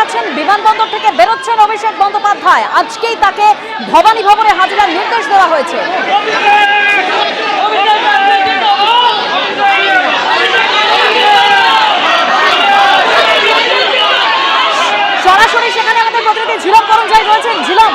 পাচ্ছেন বিমানবন্দর থেকে বেরোচ্ছেন অভিষেক বন্দ্যোপাধ্যায়। আজকেই তাকে ভবানী ভবনে হাজিরার নির্দেশ দেওয়া হয়েছে। সরাসরি সেখানে আমাদের প্রতিনিধি ঝিলম করঞ্জাই রয়েছেন। ঝিলম,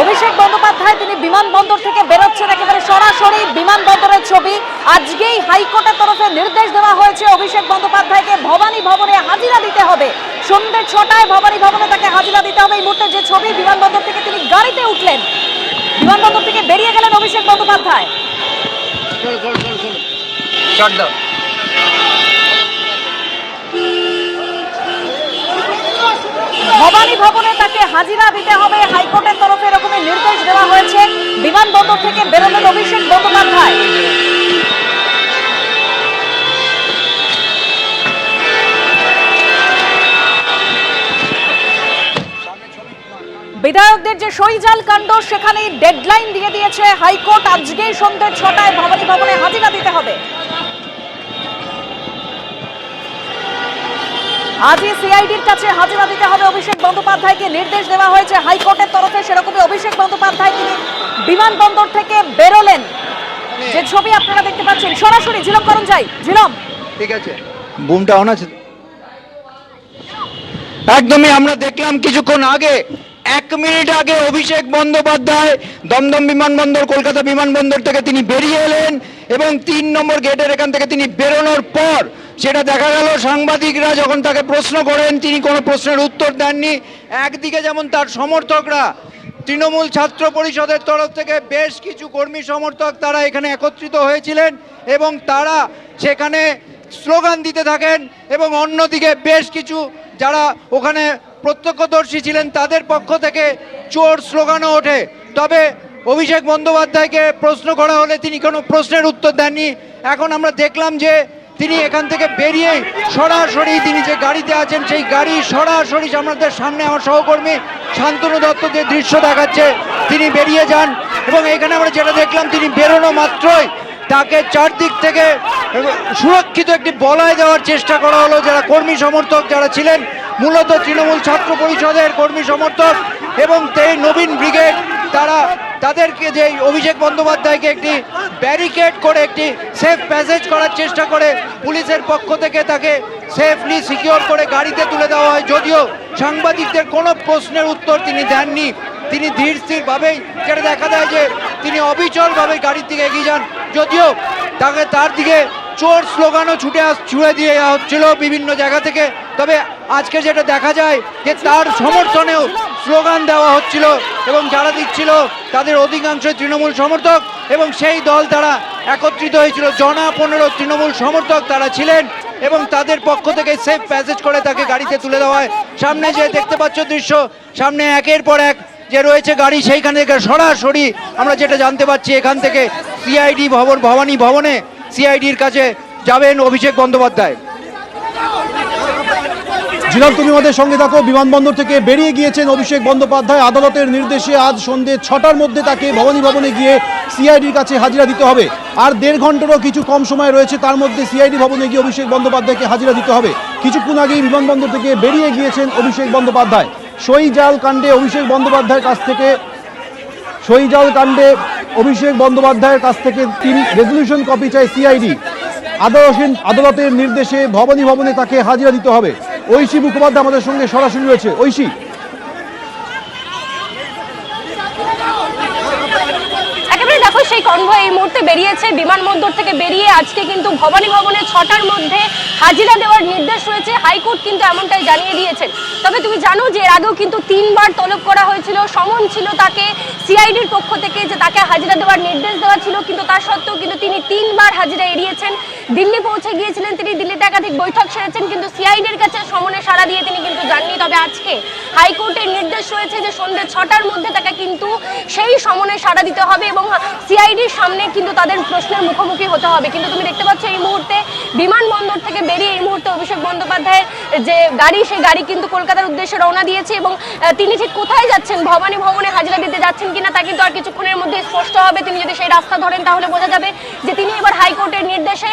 অভিষেক বন্দ্যোপাধ্যায় তিনি বিমানবন্দর থেকে বেরোচ্ছেন, একেবারে সরাসরি বিমানবন্দরের ছবি। আজকেই হাইকোর্টের তরফে নির্দেশ দেওয়া হয়েছে অভিষেক বন্দ্যোপাধ্যায়কে ভবানী ভবনে হাজিরা দিতে হবে। সন্ধ্যে 6টায় ভবানী ভবনে তাকে হাজিরা দিতে হবে। এই মুহূর্তে যে ছবি, বিমানবন্দর থেকে তিনি গাড়িতে উঠলেন, বিমানবন্দর থেকে বেরিয়ে গেলেন অভিষেক বন্দ্যোপাধ্যায়। ভবানী ভবনে তাকে হাজিরা দিতে হবে, হাইকোর্টের তরফে এরকমই নির্দেশ দেওয়া হয়েছে। বিমানবন্দর থেকে বেরোলেন অভিষেক বন্দ্যোপাধ্যায়। বিধায়কদের যে সইজাল কাণ্ড, সেখানে ডেডলাইন দিয়ে দিয়েছে হাইকোর্ট। আজকেই সন্ধ্যে 6টায় ভবানী ভবনে হাজিরা দিতে হবে। আজই সিআইডির কাছে হাজিরা দিতে হবে অভিষেক বন্দ্যোপাধ্যায়কে, নির্দেশ দেওয়া হয়েছে হাইকোর্টের তরফে। সেরকমই অভিষেক বন্দ্যোপাধ্যায় তিনি বিমানবন্দর থেকে বেরোলেন, যে ছবি আপনারা দেখতে পাচ্ছেন সরাসরি। ঝিলম করঞ্জাই, ঝিলম, ঠিক আছে, বুমটা অন আছে একদমই। আমরা দেখলাম কিছুক্ষণ আগে, 1 মিনিট আগে অভিষেক বন্দ্যোপাধ্যায় দমদম বিমানবন্দর, কলকাতা বিমানবন্দর থেকে তিনি বেরিয়ে এলেন এবং 3 নম্বর গেটের এখান থেকে তিনি বেরোনোর পর সেটা দেখা গেল সাংবাদিকরা যখন তাকে প্রশ্ন করেন, তিনি কোনো প্রশ্নের উত্তর দেননি। একদিকে যেমন তার সমর্থকরা, তৃণমূল ছাত্র পরিষদের তরফ থেকে বেশ কিছু কর্মী সমর্থক তারা এখানে একত্রিত হয়েছিলেন এবং তারা সেখানে স্লোগান দিতে থাকেন, এবং অন্যদিকে বেশ কিছু যারা ওখানে প্রত্যক্ষদর্শী ছিলেন তাদের পক্ষ থেকে চোর স্লোগানও ওঠে। তবে অভিষেক বন্দ্যোপাধ্যায়কে প্রশ্ন করা হলে তিনি কোনো প্রশ্নের উত্তর দেননি। এখন আমরা দেখলাম যে তিনি এখান থেকে বেরিয়ে সরাসরি তিনি যে গাড়িতে আছেন সেই গাড়ি সরাসরি আমাদের সামনে আমার সহকর্মী শান্তনু দত্ত যে দৃশ্য দেখাচ্ছে, তিনি বেরিয়ে যান। এবং এখানে আমরা যেটা দেখলাম, তিনি বেরোনো মাত্রই তাকে চারদিক থেকে সুরক্ষিত একটি বলয় দেওয়ার চেষ্টা করা হলো। যারা কর্মী সমর্থক যারা ছিলেন, মূলত তৃণমূল ছাত্র পরিষদের কর্মী সমর্থক এবং নবীন ব্রিগেড, তাদেরকে যে অভিষেক বন্দ্যোপাধ্যায়কে একটি ব্যারিকেড করে একটি সেফ প্যাসেজ করার চেষ্টা করে পুলিশের পক্ষ থেকে তাকে সেফলি সিকিউর করে গাড়িতে তুলে দেওয়া হয়। যদিও সাংবাদিকদের কোনো প্রশ্নের উত্তর তিনি দেননি, তিনি ধীর স্থিরভাবেই, যেটা দেখা যায় যে তিনি অবিচলভাবে গাড়ির দিকে এগিয়ে যান। যদিও তার দিকে চোর স্লোগানও ছুড়ে দিয়ে হচ্ছিল বিভিন্ন জায়গা থেকে। তবে আজকে যেটা দেখা যায় যে তার সমর্থনেও স্লোগান দেওয়া হচ্ছিল এবং যারা দিচ্ছিল তাদের অধিকাংশ তৃণমূল সমর্থক, এবং সেই দল তারা একত্রিত হয়েছিল। 15 তৃণমূল সমর্থক তারা ছিলেন এবং তাদের পক্ষ থেকে সেফ প্যাসেজ করে তাকে গাড়িতে তুলে দেওয়া হয়। সামনে যে দেখতে পাচ্ছ দৃশ্য, সামনে একের পর এক যে রয়েছে গাড়ি, সেইখান থেকে সরাসরি আমরা যেটা জানতে পারছি এখান থেকে সিআইডি ভবন, ভবানী ভবনে সিআইডির কাছে যাবেন অভিষেক বন্দ্যোপাধ্যায়। জিলাম, তুমি আমাদের সঙ্গে থাকো। বিমানবন্দর থেকে বেরিয়ে গিয়েছেন অভিষেক বন্দ্যোপাধ্যায়। আদালতের নির্দেশে আজ সন্ধ্যে 6টার মধ্যে তাকে ভবানী ভবনে গিয়ে সিআইডির কাছে হাজিরা দিতে হবে। আর 1.5 ঘন্টারও কিছু কম সময় রয়েছে, তার মধ্যে সিআইডি ভবনে গিয়ে অভিষেক বন্দ্যোপাধ্যায়কে হাজিরা দিতে হবে। কিছুক্ষণ আগেই বিমানবন্দর থেকে বেরিয়ে গিয়েছেন অভিষেক বন্দ্যোপাধ্যায়। সইজাল কাণ্ডে অভিষেক বন্দ্যোপাধ্যায়ের কাছ থেকে 3 রেজলিউশন কপি চায় সিআইডি। আদালতের নির্দেশে ভবানী ভবনে তাকে হাজিরা দিতে হবে। ঐশী মুখোপাধ্যায় আমাদের সঙ্গে সরাসরি রয়েছে। ঐশী, একেবারে দেখো সেই কনভয় এই মুহূর্তে বেরিয়েছে বিমানবন্দর থেকে বেরিয়ে আজকে কিন্তু ভবানী ভবনে 6টার মধ্যে হাজিরা দেওয়ার নির্দেশ রয়েছে। হাইকোর্ট কিন্তু এমনটাই জানিয়ে দিয়েছেন। তবে তুমি জানো যে এর আগেও কিন্তু 3বার তলব করা হয়েছিল, সমন ছিল তাকে সিআইডির পক্ষ থেকে যে তাকে হাজিরা দেওয়ার নির্দেশ দেওয়া ছিল, কিন্তু তা সত্ত্বেও কিন্তু তিনি 3বার হাজিরা এড়িয়েছেন। দিল্লি পৌঁছে গিয়েছিলেন, তিনি দিল্লিতে একাধিক বৈঠক সেরেছেন, কিন্তু সিআইডির কাছে সমনে সাড়া দিয়ে তিনি কিন্তু যাননি। তবে আজকে হাইকোর্টের নির্দেশ রয়েছে যে সন্ধ্যে 6টার মধ্যে তাকে কিন্তু সেই সমনে সাড়া দিতে হবে এবং সিআইডির সামনে কিন্তু তাদের প্রশ্নের মুখোমুখি হতে হবে। কিন্তু তুমি দেখতে পাচ্ছ এই মুহূর্তে বিমানবন্দর থেকে বেরিয়ে এই মুহূর্তে অভিষেক বন্দ্যোপাধ্যায়ের যে গাড়ি, সেই গাড়ি কিন্তু কলকাতার উদ্দেশ্যে রওনা দিয়েছে এবং তিনি ঠিক কোথায় যাচ্ছেন, ভবানী ভবনে হাজিরা দিতে যাচ্ছেন কিনা তা কিন্তু আর কিছুক্ষণের মধ্যে স্পষ্ট হবে। তিনি যদি সেই রাস্তা ধরেন তাহলে বোঝা যাবে যে তিনি এবার হাইকোর্টের নির্দেশে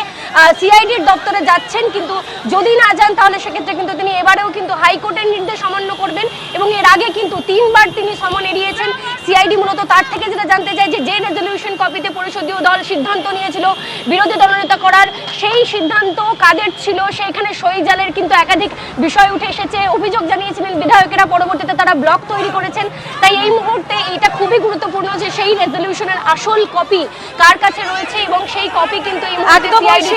সিআইডির দপ্তরে যাচ্ছেন। কিন্তু যদি না যান তাহলে সেক্ষেত্রে কিন্তু তিনি এবারেও কিন্তু হাইকোর্টের নির্দেশ অমান্য করবেন এবং এর আগে কিন্তু 3বার তিনি সমন এড়িয়েছেন। সিআইডি মূলত তার থেকে যেটা জানতে চায় যে রেজলিউশন কপিতে পরিষদীয় দল সিদ্ধান্ত নিয়েছিল বিরোধী দলনেতা করার, সেই সিদ্ধান্ত কাদের ছিল, সেখানে সই জালের কিন্তু একাধিক বিষয় উঠে এসেছে। অভিযোগ জানিয়েছিলেন বিধায়কেরা, পরবর্তীতে তারা ব্লক তৈরি করেছেন। তাই এই মুহূর্তে এটা খুবই গুরুত্বপূর্ণ যে সেই রেজলিউশনের আসল কপি কার কাছে রয়েছে এবং সেই কপি কিন্তু এই মুহূর্তে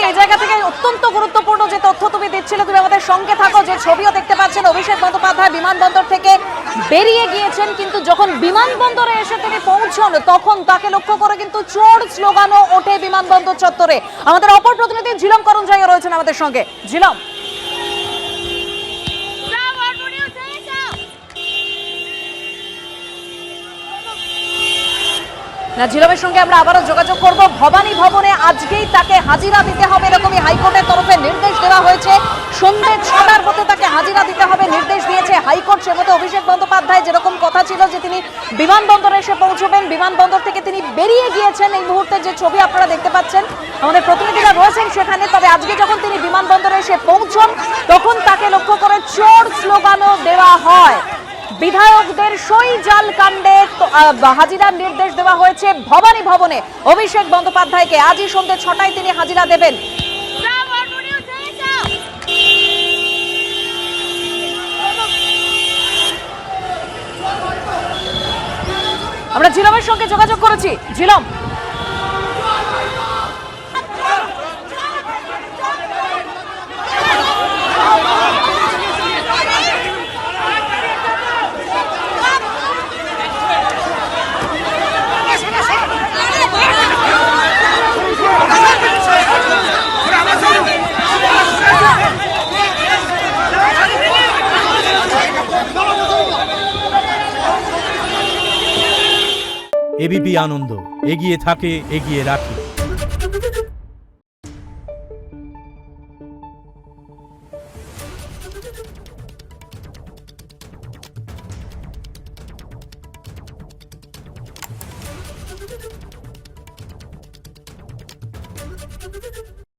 এই জায়গা থেকে অত্যন্ত গুরুত্বপূর্ণ যে তথ্য তুমি দিচ্ছিলে, তুমি আমাদের সঙ্গে থাকো। যে ছবিও দেখতে পাচ্ছেন, অভিষেক বন্দ্যোপাধ্যায় বিমানবন্দর থেকে বেরিয়ে গিয়েছেন, কিন্তু যখন বিমানবন্দরে এসে তিনি পৌঁছন তখন তাকে লক্ষ্য করে কিন্তু চোর স্লোগানও ওঠে বিমানবন্দর চত্বরে। আমাদের অপর প্রতিনিধি ঝিলম করঞ্জাইয়া রয়েছেন আমাদের সঙ্গে। ঝিলম, ঝিলমের সঙ্গে আমরা আবারও যোগাযোগ করব। ভবানী ভবনে আজকেই তাকে হাজিরা দিতে হবে এরকমই হাইকোর্টের তরফে নির্দেশ দেওয়া হয়েছে। সন্ধ্যে 6টার মধ্যে তাকে হাজিরা দিতে হবে নির্দেশ দিয়েছে হাইকোর্ট। সে মতো অভিষেক বন্দ্যোপাধ্যায় যেরকম কথা ছিল যে তিনি বিমানবন্দরে এসে পৌঁছবেন, বিমানবন্দর থেকে তিনি বেরিয়ে গিয়েছেন। এই মুহূর্তে যে ছবি আপনারা দেখতে পাচ্ছেন, আমাদের প্রতিনিধিরা রয়েছেন সেখানে। তবে আজকে যখন তিনি বিমানবন্দরে এসে পৌঁছন তখন তাকে লক্ষ্য করে চোর স্লোগানও দেওয়া হয়। বিধায়কদের সই জাল কাণ্ডে হাজিরার নির্দেশ দেওয়া হয়েছে ভবানী ভবনে। অভিষেক বন্দ্যোপাধ্যায়কে আজই সন্ধ্যে 6টায় তিনি হাজিরা দেবেন। আমরা ঝিলমের সঙ্গে যোগাযোগ করেছি। ঝিলম, এবিপি আনন্দ, এগিয়ে থাকে, এগিয়ে রাখে।